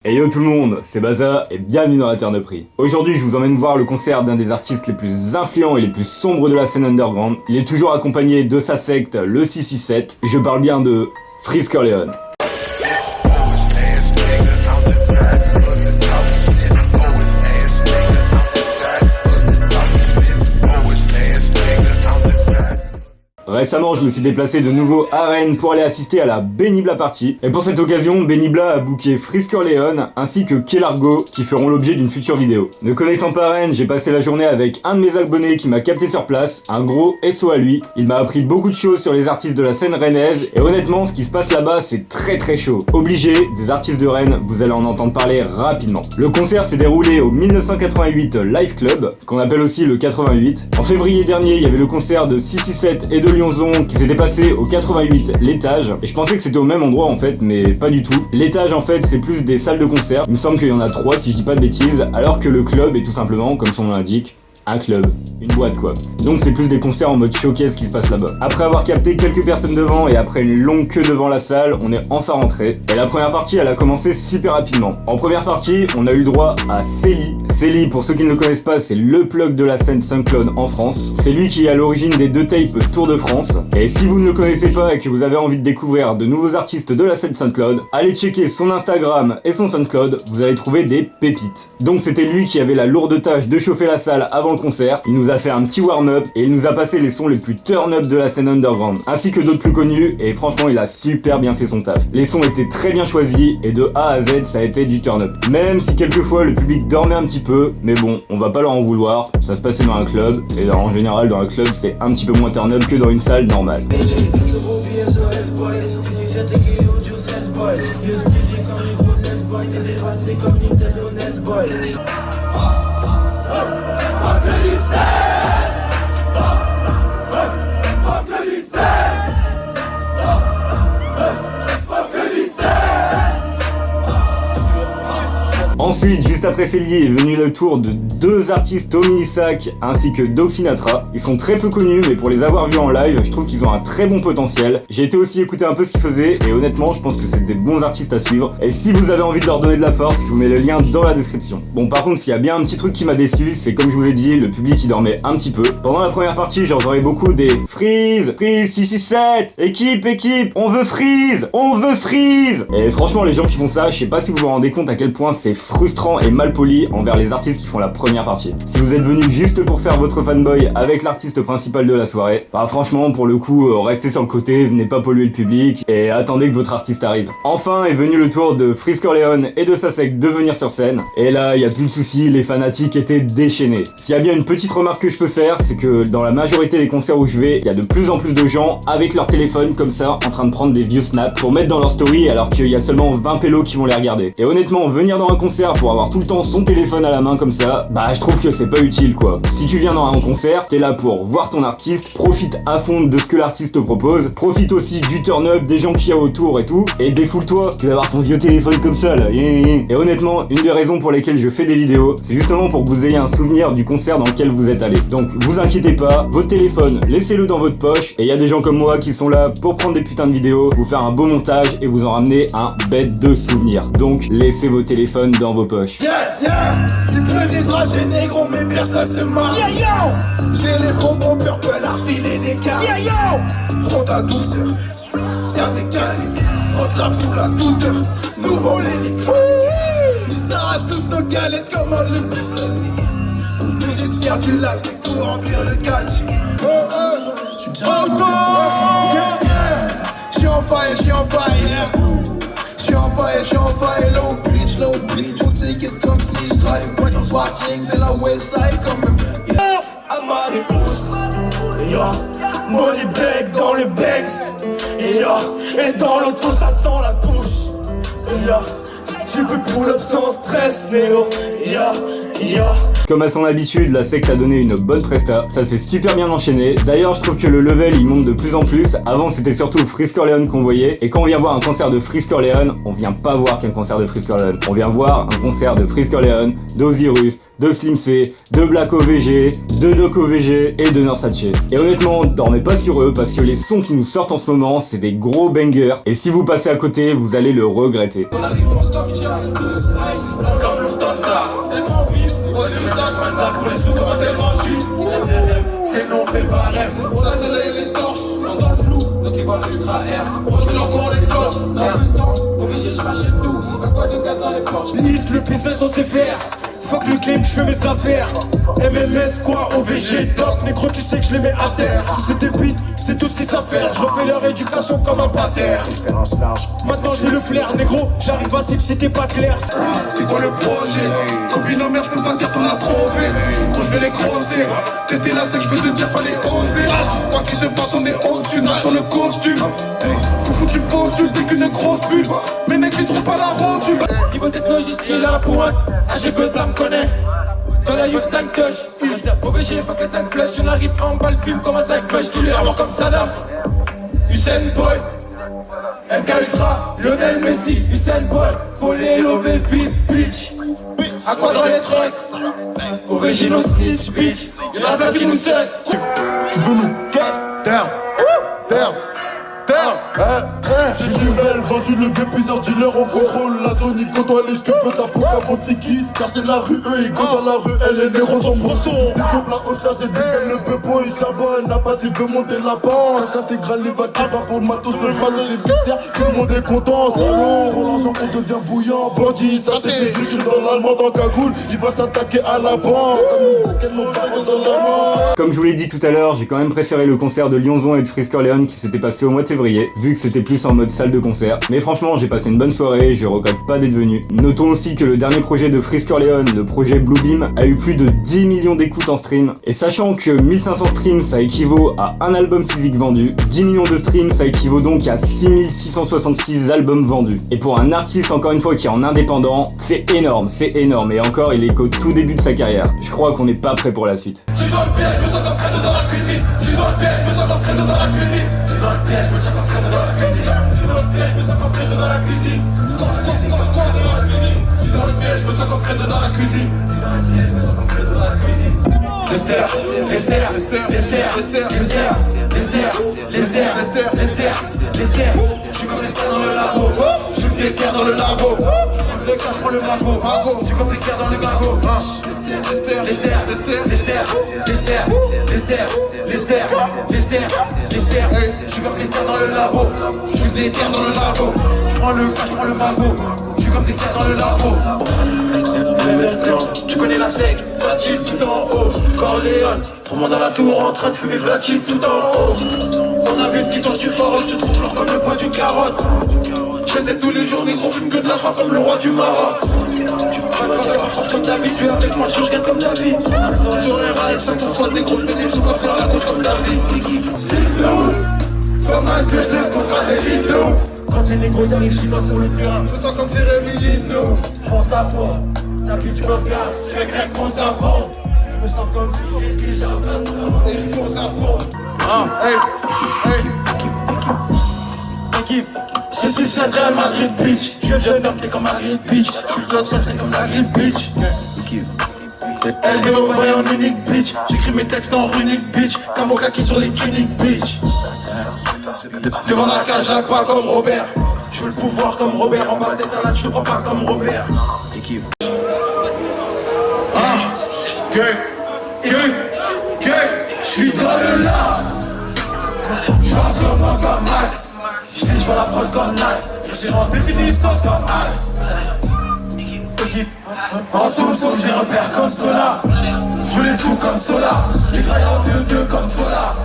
Hey yo tout le monde, c'est Baza et bienvenue dans la Terre de Prix. Aujourd'hui je vous emmène voir le concert d'un des artistes les plus influents et les plus sombres de la scène underground. Il est toujours accompagné de sa secte, le 667. Je parle bien de Freeze Corleone. Récemment, je me suis déplacé de nouveau à Rennes pour aller assister à la Benny Bla Party. Et pour cette occasion, Benny Bla a booké Freeze Corleone ainsi que Kelargo qui feront l'objet d'une future vidéo. Ne connaissant pas Rennes, j'ai passé la journée avec un de mes abonnés qui m'a capté sur place, un gros SO à lui. Il m'a appris beaucoup de choses sur les artistes de la scène rennaise et honnêtement, ce qui se passe là-bas, c'est très chaud. Obligé, des artistes de Rennes, vous allez en entendre parler rapidement. Le concert s'est déroulé au 1988 Live Club, qu'on appelle aussi le 88. En février dernier, il y avait le concert de 667 et de Lyonzon qui s'était passé au 88 l'étage, et je pensais que c'était au même endroit en fait, mais pas du tout. L'étage en fait c'est plus des salles de concert, il me semble qu'il y en a 3 si je dis pas de bêtises, alors que le club est tout simplement, comme son nom l'indique, un club, une boîte quoi. Donc c'est plus des concerts en mode showcase qui se passent là-bas. Après avoir capté quelques personnes devant et après une longue queue devant la salle, on est enfin rentré. Et la première partie elle a commencé super rapidement. En première partie, on a eu droit à Célie. Célie, pour ceux qui ne le connaissent pas, c'est le plug de la scène SoundCloud en France. C'est lui qui est à l'origine des 2 tapes Tour de France. Et si vous ne le connaissez pas et que vous avez envie de découvrir de nouveaux artistes de la scène SoundCloud, allez checker son Instagram et son SoundCloud, vous allez trouver des pépites. Donc c'était lui qui avait la lourde tâche de chauffer la salle avant le concert. Il nous a fait un petit warm-up et il nous a passé les sons les plus turn-up de la scène underground, ainsi que d'autres plus connus, et franchement il a super bien fait son taf. Les sons étaient très bien choisis et de A à Z ça a été du turn-up. Même si quelquefois le public dormait un petit peu, mais bon, on va pas leur en vouloir, ça se passait dans un club, et en général dans un club c'est un petit peu moins turn-up que dans une salle normale. Ensuite, juste après Célie, est venu le tour de 2 artistes, Tommy Isaac ainsi que Doc Sinatra. Ils sont très peu connus, mais pour les avoir vus en live, je trouve qu'ils ont un très bon potentiel. J'ai été aussi écouter un peu ce qu'ils faisaient, et honnêtement, je pense que c'est des bons artistes à suivre. Et si vous avez envie de leur donner de la force, je vous mets le lien dans la description. Bon, par contre, s'il y a bien un petit truc qui m'a déçu, c'est comme je vous ai dit, le public il dormait un petit peu. Pendant la première partie, j'entendais beaucoup des Freeze, Freeze 667, équipe, on veut Freeze, on veut Freeze. Et franchement, les gens qui font ça, je sais pas si vous vous rendez compte à quel point c'est frustrant et mal poli envers les artistes qui font la première partie. Si vous êtes venu juste pour faire votre fanboy avec l'artiste principal de la soirée, bah franchement pour le coup restez sur le côté, venez pas polluer le public et attendez que votre artiste arrive. Enfin est venu le tour de Freeze Corleone et de sa secte de venir sur scène, et là y a plus de soucis, les fanatiques étaient déchaînés. S'il y a bien une petite remarque que je peux faire, c'est que dans la majorité des concerts où je vais, il y a de plus en plus de gens avec leur téléphone comme ça en train de prendre des vieux snaps pour mettre dans leur story alors qu'il y a seulement 20 pélos qui vont les regarder. Et honnêtement, venir dans un concert pour avoir tout le temps son téléphone à la main comme ça, bah je trouve que c'est pas utile quoi. Si tu viens dans un concert, t'es là pour voir ton artiste, profite à fond de ce que l'artiste te propose, profite aussi du turn-up, des gens qu'il y a autour et tout, et défoule-toi que d'avoir ton vieux téléphone comme ça là. Et honnêtement, une des raisons pour lesquelles je fais des vidéos, c'est justement pour que vous ayez un souvenir du concert dans lequel vous êtes allé. Donc vous inquiétez pas, votre téléphone, laissez-le dans votre poche, et il y a des gens comme moi qui sont là pour prendre des putains de vidéos, vous faire un beau montage et vous en ramener un bête de souvenirs. Donc laissez vos téléphones dans vos poches. C'est plus des draps, j'ai négro, mais personne se marre. J'ai les bonbons purple à refiler des cartes. Prends ta douceur, serre des calibres. Entre la foule à toute heure, nouveau l'élite. Ils s'arrachent tous nos galettes comme un l'épiphanie. Obligé de faire du live, c'est pour remplir le catch. J'suis en fire, j'suis en fire, low pitch, on sait qu'est-ce comme si j'draille, point of watching, c'est la website quand même. Amari Ous, money bag dans le Bex, et dans l'auto ça sent la couche, tu peux pull up sans stress, Néo, Comme à son habitude, la secte a donné une bonne presta, ça s'est super bien enchaîné. D'ailleurs, je trouve que le level il monte de plus en plus. Avant, c'était surtout Freeze Corleone qu'on voyait, et quand on vient voir un concert de Freeze Corleone, on vient pas voir qu'un concert de Freeze Corleone. On vient voir un concert de Freeze Corleone, d'Ozyrus, de Slim C, de Black OVG, de Doc OVG et de Nursace. Et honnêtement, dormez pas sur eux parce que les sons qui nous sortent en ce moment, c'est des gros bangers. Et si vous passez à côté, vous allez le regretter. C'est non fait barème. On a soleil les torches, sont dans le flou, donc ils voient ultra air. On retrouve encore les cloches. En même temps, obligé, je rachète tout. Un quoi de gaz dans les planches. Limite, le business on sait faire. Fuck le game, je fais mes affaires. MMS quoi, OVG, doc, négro, tu sais que je les mets à terre. Si c'est des beats, c'est tout ce qu'ils savent faire. Je refais leur éducation comme un pater. Expérience large, maintenant j'ai le flair, négro. J'arrive à cible si t'es pas clair. C'est quoi le projet? Copine en merde, je peux pas dire qu'on a trouvé. Quand je vais les creuser, tester la sec, je veux te dire, fallait oser. Quoi qu'il se passe, on est au-dessus, nage sur le costume. Foufou, tu postules, t'es qu'une grosse pute. Mes mecs, ils seront pas la rendue. Niveau technologie, style à la pointe. AGB, ça me connaît. Dans la youth 5 touch. OVG, fuck les 5 flush. J'en arrive en balle, film comme un 5 push. Qui lui armure comme Saddam. Usain Bolt. MK Ultra. Lionel Messi. Usain Bolt. Faut les lover vite, bitch. À quoi dans les trucs? OVG, no snitch, bitch. Y'en a plein qui nous suck. Tu veux nous get down, down, down. J'ai du bel vendu le V plusieurs dealers on contrôle la zone. Ils comptent les tu peux ta peau qu'à mon ticket. Car c'est la rue, eux ils comptent dans la rue. Elle est néro son brosson. Découpe la hausse là, c'est dégaine le pepo. Il charbonne, n'a pas dit veut monter la pente. Intégral les vagues, va pour le matos, le matos, c'est vestiaire. Tout le monde est content, salaud. Pour l'argent on devient bouillant. Bandit, ça t'est du dans l'allemand dans cagoule. Il va s'attaquer à la banque. Comme nous disons qu'elle n'ont pas dans la main. Comme je vous l'ai dit tout à l'heure, j'ai quand même préféré le concert de Lyonzon et de Frisk Orleans qui s'était passé au mois de février, vu que c'était plus en mode salle de concert. Mais franchement, j'ai passé une bonne soirée, je regrette pas d'être venu. Notons aussi que le dernier projet de Frisk Orleans, le projet Bluebeam, a eu plus de 10 millions d'écoutes en stream. Et sachant que 1500 streams, ça équivaut à un album physique vendu, 10 millions de streams, ça équivaut donc à 6666 albums vendus. Et pour un artiste, encore une fois, qui est en indépendant, c'est énorme, c'est énorme. Et encore, il est qu'au tout début de sa carrière. Je crois qu'on n'est pas prêt pour la suite. Je suis dans le piège, je me sens comme Fredo dans la cuisine. Je suis dans le piège, je me sens comme Fredo dans la cuisine. Je suis dans le piège, je me sens comme Fredo dans la cuisine. Je suis dans le piège, je me sens comme Fredo dans la cuisine. Je suis dans le piège, je me sens comme Fredo dans la cuisine. Je suis dans le piège, je me sens comme Fredo dans la cuisine. Je suis dans le piège, je me sens comme Fredo dans la cuisine. Lester, Lester, Lester, Lester, Lester, Lester, Lester, Lester, Lester. Je suis comme Lester dans le labo. Je suis des terres dans le labo. Je prends le cas, je prends le magot. Je suis comme Lester dans le magot. Lester, Lester, Lester, Lester, Lester, Lester, Lester, Lester, Lester. Je suis comme Lester dans le labo. je suis des terres dans le labo. Je prends le cas, je prends le magot. Je suis comme Lester dans le labo. MMS clan, tu connais la sec, ça tire tout en haut. Corleone, tout le monde dans la tour en train de fumer Vlati tout en haut. On a vu ce qui tord du fort, je te trouve Alors comme le poids d'une carotte. Je fais tous les jours, négro, fume que de la frappe comme le roi du Maroc. Tu vas ma force comme David, tu es avec moi, je gagne comme David. J'aurais avec 560 négro, je mets des sous comme vers la gauche comme David. Pas mal que je te contre les lignes de ouf. Quand c'est les gros arrivent, je suis pas sur le terrain. Je me sens comme Jérémy Lin de ouf. France à fond, David, tu me regardes, je fais grec, prends sa fond. Je me sens comme si j'étais déjà 20 ans. Et je fonce à fond. Équipe, c'est Real Madrid, bitch. Je suis jeune homme, t'es comme Madrid, bitch. Je suis le code t'es comme Madrid, bitch. LDO, voyant unique, bitch. J'écris mes textes en runique, bitch. Kamokaki sur les tuniques, bitch. Devant la cage, j'arrive pas comme Robert. Je veux le pouvoir comme Robert. En bas des salades, je te prends pas comme Robert. Je suis dans le lab. Je pense comme moi comme Max. Si je vois la prod comme Nax. Je suis en définition comme Axe. En soum, je les repère comme Solar. Je les sous comme Solar. Les trails en 2-2 comme Solar.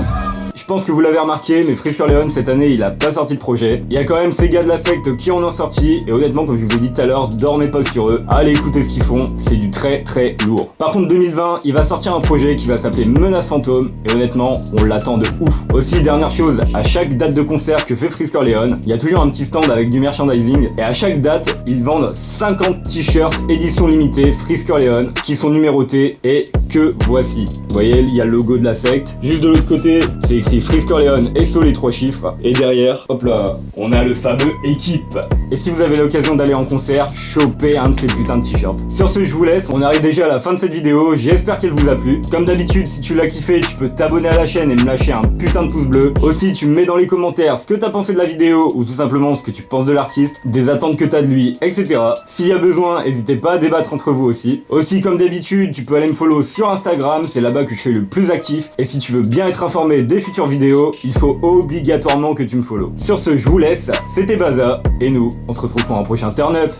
Je pense que vous l'avez remarqué, mais Frisk Orleans cette année il a pas sorti de projet. Il y a quand même ces gars de la secte qui en ont sorti, et honnêtement comme je vous ai dit tout à l'heure, dormez pas sur eux, allez écouter ce qu'ils font, c'est du très très lourd. Par contre 2020, il va sortir un projet qui va s'appeler Menace Fantôme, et honnêtement, on l'attend de ouf. Aussi, dernière chose, à chaque date de concert que fait Frisk Orleans, il y a toujours un petit stand avec du merchandising, et à chaque date, ils vendent 50 t-shirts édition limitée Frisk Orleans, qui sont numérotés et que voici. Vous voyez, il y a le logo de la secte. Juste de l'autre côté, c'est écrit Frisk Orleans et SO les 3 chiffres. Et derrière, hop là, on a le fameux équipe. Et si vous avez l'occasion d'aller en concert, chopez un de ces putains de t-shirts. Sur ce, je vous laisse. On arrive déjà à la fin de cette vidéo. J'espère qu'elle vous a plu. Comme d'habitude, si tu l'as kiffé, tu peux t'abonner à la chaîne et me lâcher un putain de pouce bleu. Aussi, tu me mets dans les commentaires ce que t'as pensé de la vidéo ou tout simplement ce que tu penses de l'artiste, des attentes que t'as de lui, etc. S'il y a besoin, n'hésitez pas à débattre entre vous aussi. Aussi, comme d'habitude, tu peux aller me follow sur Instagram, c'est là-bas que je suis le plus actif. Et si tu veux bien être informé des futures vidéos, il faut obligatoirement que tu me follow. Sur ce, je vous laisse. C'était Baza et nous, on se retrouve pour un prochain Turn Up.